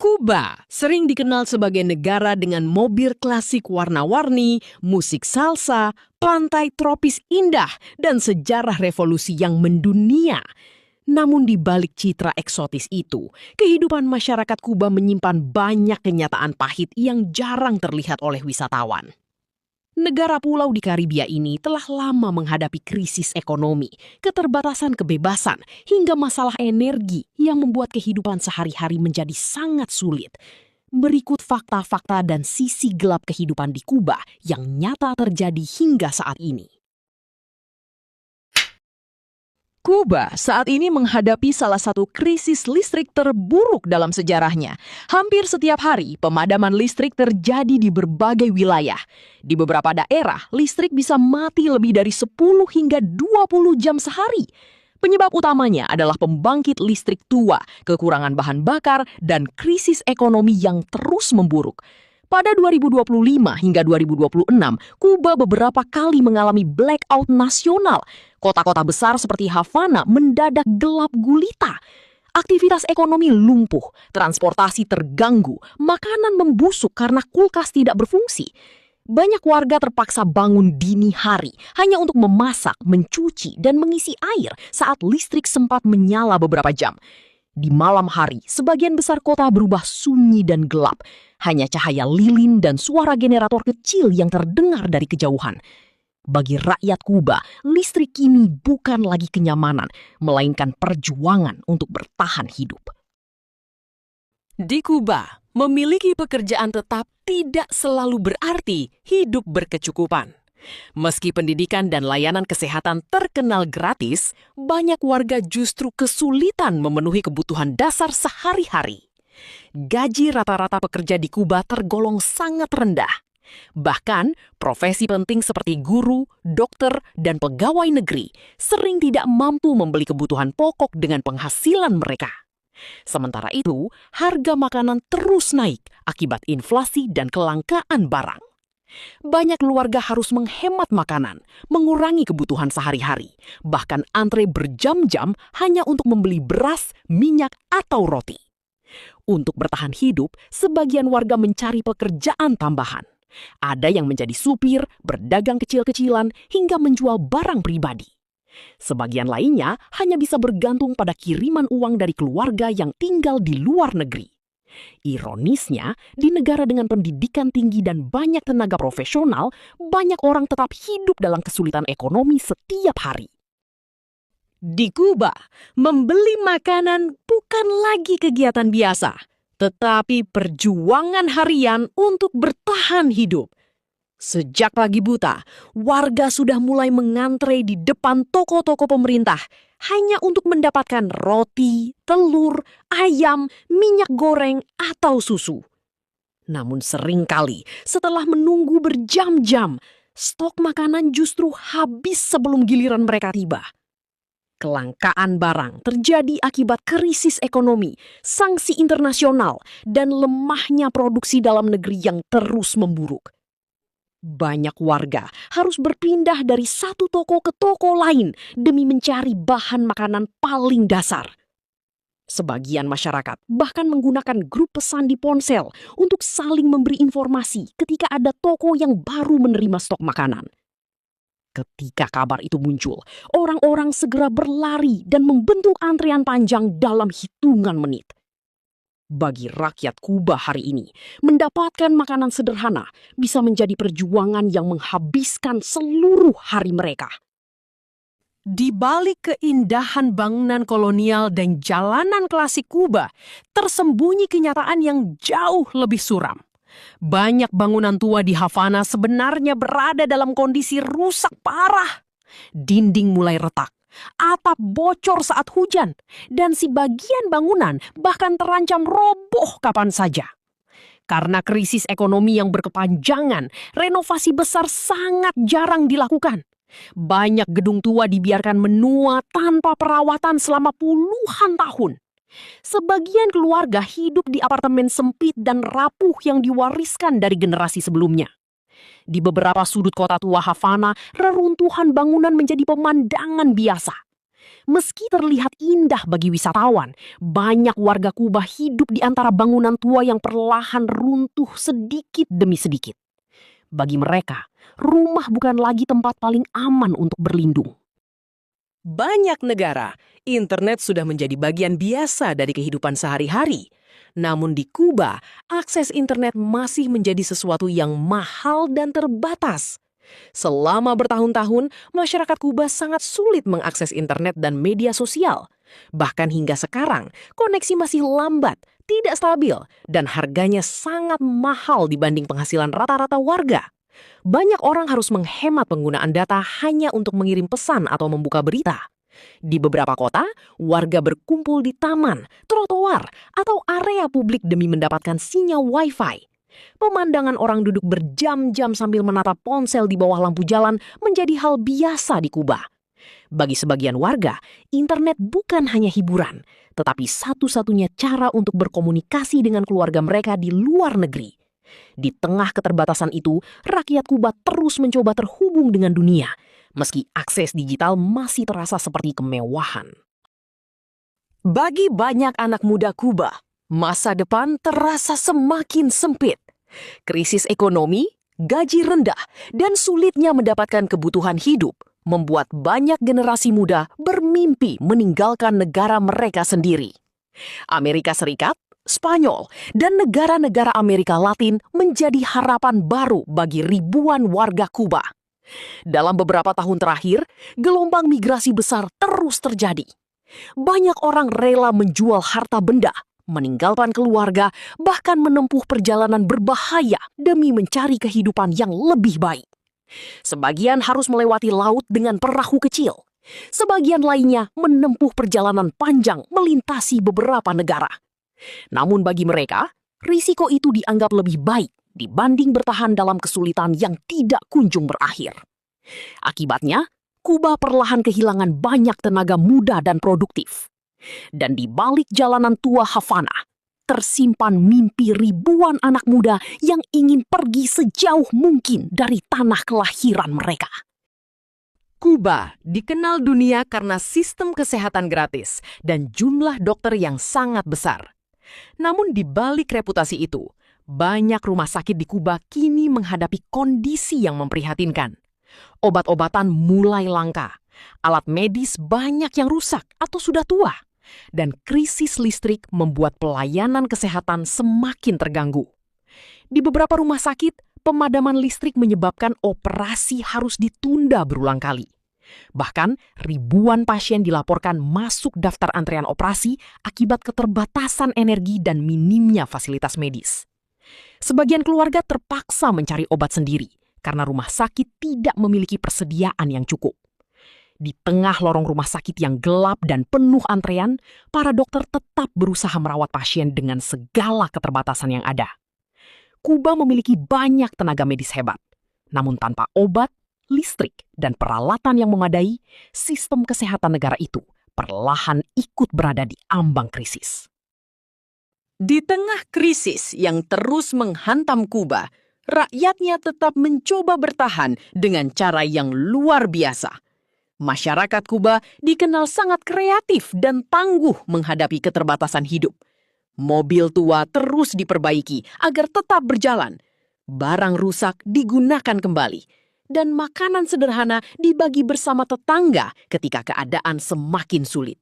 Kuba sering dikenal sebagai negara dengan mobil klasik warna-warni, musik salsa, pantai tropis indah, dan sejarah revolusi yang mendunia. Namun di balik citra eksotis itu, kehidupan masyarakat Kuba menyimpan banyak kenyataan pahit yang jarang terlihat oleh wisatawan. Negara pulau di Karibia ini telah lama menghadapi krisis ekonomi, keterbatasan kebebasan, hingga masalah energi yang membuat kehidupan sehari-hari menjadi sangat sulit. Berikut fakta-fakta dan sisi gelap kehidupan di Kuba yang nyata terjadi hingga saat ini. Kuba saat ini menghadapi salah satu krisis listrik terburuk dalam sejarahnya. Hampir setiap hari, pemadaman listrik terjadi di berbagai wilayah. Di beberapa daerah, listrik bisa mati lebih dari 10 hingga 20 jam sehari. Penyebab utamanya adalah pembangkit listrik tua, kekurangan bahan bakar, dan krisis ekonomi yang terus memburuk. Pada 2025 hingga 2026, Kuba beberapa kali mengalami blackout nasional. Kota-kota besar seperti Havana mendadak gelap gulita. Aktivitas ekonomi lumpuh, transportasi terganggu, makanan membusuk karena kulkas tidak berfungsi. Banyak warga terpaksa bangun dini hari hanya untuk memasak, mencuci, dan mengisi air saat listrik sempat menyala beberapa jam. Di malam hari, sebagian besar kota berubah sunyi dan gelap. Hanya cahaya lilin dan suara generator kecil yang terdengar dari kejauhan. Bagi rakyat Kuba, listrik kini bukan lagi kenyamanan, melainkan perjuangan untuk bertahan hidup. Di Kuba, memiliki pekerjaan tetap tidak selalu berarti hidup berkecukupan. Meski pendidikan dan layanan kesehatan terkenal gratis, banyak warga justru kesulitan memenuhi kebutuhan dasar sehari-hari. Gaji rata-rata pekerja di Kuba tergolong sangat rendah. Bahkan, profesi penting seperti guru, dokter, dan pegawai negeri sering tidak mampu membeli kebutuhan pokok dengan penghasilan mereka. Sementara itu, harga makanan terus naik akibat inflasi dan kelangkaan barang. Banyak keluarga harus menghemat makanan, mengurangi kebutuhan sehari-hari, bahkan antre berjam-jam hanya untuk membeli beras, minyak, atau roti. Untuk bertahan hidup, sebagian warga mencari pekerjaan tambahan. Ada yang menjadi supir, berdagang kecil-kecilan, hingga menjual barang pribadi. Sebagian lainnya hanya bisa bergantung pada kiriman uang dari keluarga yang tinggal di luar negeri. Ironisnya, di negara dengan pendidikan tinggi dan banyak tenaga profesional, banyak orang tetap hidup dalam kesulitan ekonomi setiap hari. Di Kuba, membeli makanan bukan lagi kegiatan biasa, tetapi perjuangan harian untuk bertahan hidup. Sejak pagi buta, warga sudah mulai mengantre di depan toko-toko pemerintah hanya untuk mendapatkan roti, telur, ayam, minyak goreng, atau susu. Namun seringkali setelah menunggu berjam-jam, stok makanan justru habis sebelum giliran mereka tiba. Kelangkaan barang terjadi akibat krisis ekonomi, sanksi internasional, dan lemahnya produksi dalam negeri yang terus memburuk. Banyak warga harus berpindah dari satu toko ke toko lain demi mencari bahan makanan paling dasar. Sebagian masyarakat bahkan menggunakan grup pesan di ponsel untuk saling memberi informasi ketika ada toko yang baru menerima stok makanan. Ketika kabar itu muncul, orang-orang segera berlari dan membentuk antrean panjang dalam hitungan menit. Bagi rakyat Kuba hari ini, mendapatkan makanan sederhana bisa menjadi perjuangan yang menghabiskan seluruh hari mereka. Di balik keindahan bangunan kolonial dan jalanan klasik Kuba, tersembunyi kenyataan yang jauh lebih suram. Banyak bangunan tua di Havana sebenarnya berada dalam kondisi rusak parah. Dinding mulai retak, atap bocor saat hujan, dan sebagian bangunan bahkan terancam roboh kapan saja. Karena krisis ekonomi yang berkepanjangan, renovasi besar sangat jarang dilakukan. Banyak gedung tua dibiarkan menua tanpa perawatan selama puluhan tahun. Sebagian keluarga hidup di apartemen sempit dan rapuh yang diwariskan dari generasi sebelumnya. Di beberapa sudut kota tua Havana, reruntuhan bangunan menjadi pemandangan biasa. Meski terlihat indah bagi wisatawan, banyak warga Kuba hidup di antara bangunan tua yang perlahan runtuh sedikit demi sedikit. Bagi mereka, rumah bukan lagi tempat paling aman untuk berlindung. Banyak negara, internet sudah menjadi bagian biasa dari kehidupan sehari-hari. Namun di Kuba, akses internet masih menjadi sesuatu yang mahal dan terbatas. Selama bertahun-tahun, masyarakat Kuba sangat sulit mengakses internet dan media sosial. Bahkan hingga sekarang, koneksi masih lambat, tidak stabil, dan harganya sangat mahal dibanding penghasilan rata-rata warga. Banyak orang harus menghemat penggunaan data hanya untuk mengirim pesan atau membuka berita. Di beberapa kota, warga berkumpul di taman, trotoar, atau area publik demi mendapatkan sinyal Wi-Fi. Pemandangan orang duduk berjam-jam sambil menatap ponsel di bawah lampu jalan menjadi hal biasa di Kuba. Bagi sebagian warga, internet bukan hanya hiburan, tetapi satu-satunya cara untuk berkomunikasi dengan keluarga mereka di luar negeri. Di tengah keterbatasan itu, rakyat Kuba terus mencoba terhubung dengan dunia, meski akses digital masih terasa seperti kemewahan. Bagi banyak anak muda Kuba, masa depan terasa semakin sempit. Krisis ekonomi, gaji rendah, dan sulitnya mendapatkan kebutuhan hidup membuat banyak generasi muda bermimpi meninggalkan negara mereka sendiri. Amerika Serikat, Spanyol, dan negara-negara Amerika Latin menjadi harapan baru bagi ribuan warga Kuba. Dalam beberapa tahun terakhir, gelombang migrasi besar terus terjadi. Banyak orang rela menjual harta benda, meninggalkan keluarga, bahkan menempuh perjalanan berbahaya demi mencari kehidupan yang lebih baik. Sebagian harus melewati laut dengan perahu kecil. Sebagian lainnya menempuh perjalanan panjang melintasi beberapa negara. Namun bagi mereka, risiko itu dianggap lebih baik dibanding bertahan dalam kesulitan yang tidak kunjung berakhir. Akibatnya, Kuba perlahan kehilangan banyak tenaga muda dan produktif. Dan di balik jalanan tua Havana, tersimpan mimpi ribuan anak muda yang ingin pergi sejauh mungkin dari tanah kelahiran mereka. Kuba dikenal dunia karena sistem kesehatan gratis dan jumlah dokter yang sangat besar. Namun di balik reputasi itu, banyak rumah sakit di Kuba kini menghadapi kondisi yang memprihatinkan. Obat-obatan mulai langka, alat medis banyak yang rusak atau sudah tua, dan krisis listrik membuat pelayanan kesehatan semakin terganggu. Di beberapa rumah sakit, pemadaman listrik menyebabkan operasi harus ditunda berulang kali. Bahkan, ribuan pasien dilaporkan masuk daftar antrean operasi akibat keterbatasan energi dan minimnya fasilitas medis. Sebagian keluarga terpaksa mencari obat sendiri karena rumah sakit tidak memiliki persediaan yang cukup. Di tengah lorong rumah sakit yang gelap dan penuh antrean, para dokter tetap berusaha merawat pasien dengan segala keterbatasan yang ada. Kuba memiliki banyak tenaga medis hebat, namun tanpa obat, listrik, dan peralatan yang memadai, sistem kesehatan negara itu perlahan ikut berada di ambang krisis. Di tengah krisis yang terus menghantam Kuba, rakyatnya tetap mencoba bertahan dengan cara yang luar biasa. Masyarakat Kuba dikenal sangat kreatif dan tangguh menghadapi keterbatasan hidup. Mobil tua terus diperbaiki agar tetap berjalan. Barang rusak digunakan kembali. Dan makanan sederhana dibagi bersama tetangga ketika keadaan semakin sulit.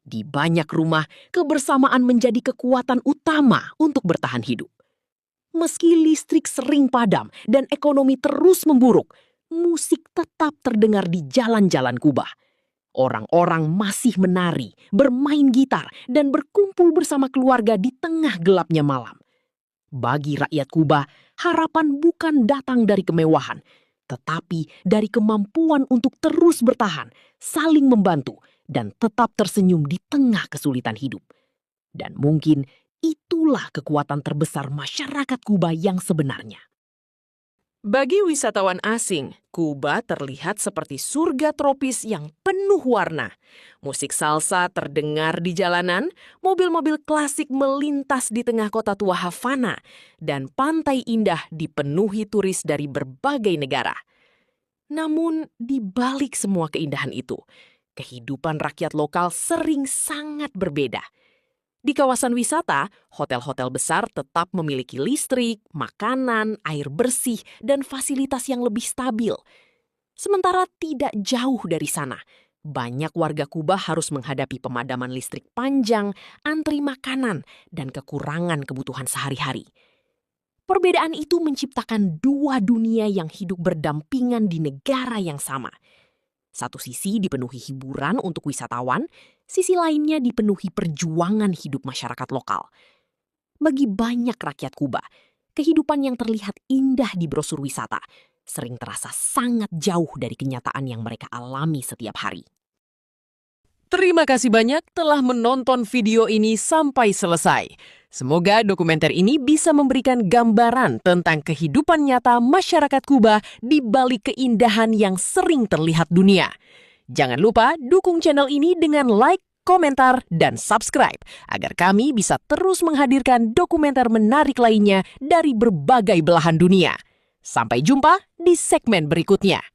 Di banyak rumah, kebersamaan menjadi kekuatan utama untuk bertahan hidup. Meski listrik sering padam dan ekonomi terus memburuk, musik tetap terdengar di jalan-jalan Kuba. Orang-orang masih menari, bermain gitar, dan berkumpul bersama keluarga di tengah gelapnya malam. Bagi rakyat Kuba, harapan bukan datang dari kemewahan, tetapi dari kemampuan untuk terus bertahan, saling membantu, dan tetap tersenyum di tengah kesulitan hidup. Dan mungkin itulah kekuatan terbesar masyarakat Kuba yang sebenarnya. Bagi wisatawan asing, Kuba terlihat seperti surga tropis yang penuh warna. Musik salsa terdengar di jalanan, mobil-mobil klasik melintas di tengah kota tua Havana, dan pantai indah dipenuhi turis dari berbagai negara. Namun, di balik semua keindahan itu, kehidupan rakyat lokal sering sangat berbeda. Di kawasan wisata, hotel-hotel besar tetap memiliki listrik, makanan, air bersih, dan fasilitas yang lebih stabil. Sementara tidak jauh dari sana, banyak warga Kuba harus menghadapi pemadaman listrik panjang, antri makanan, dan kekurangan kebutuhan sehari-hari. Perbedaan itu menciptakan dua dunia yang hidup berdampingan di negara yang sama. Satu sisi dipenuhi hiburan untuk wisatawan, sisi lainnya dipenuhi perjuangan hidup masyarakat lokal. Bagi banyak rakyat Kuba, kehidupan yang terlihat indah di brosur wisata sering terasa sangat jauh dari kenyataan yang mereka alami setiap hari. Terima kasih banyak telah menonton video ini sampai selesai. Semoga dokumenter ini bisa memberikan gambaran tentang kehidupan nyata masyarakat Kuba di balik keindahan yang sering terlihat dunia. Jangan lupa dukung channel ini dengan like, komentar, dan subscribe agar kami bisa terus menghadirkan dokumenter menarik lainnya dari berbagai belahan dunia. Sampai jumpa di segmen berikutnya.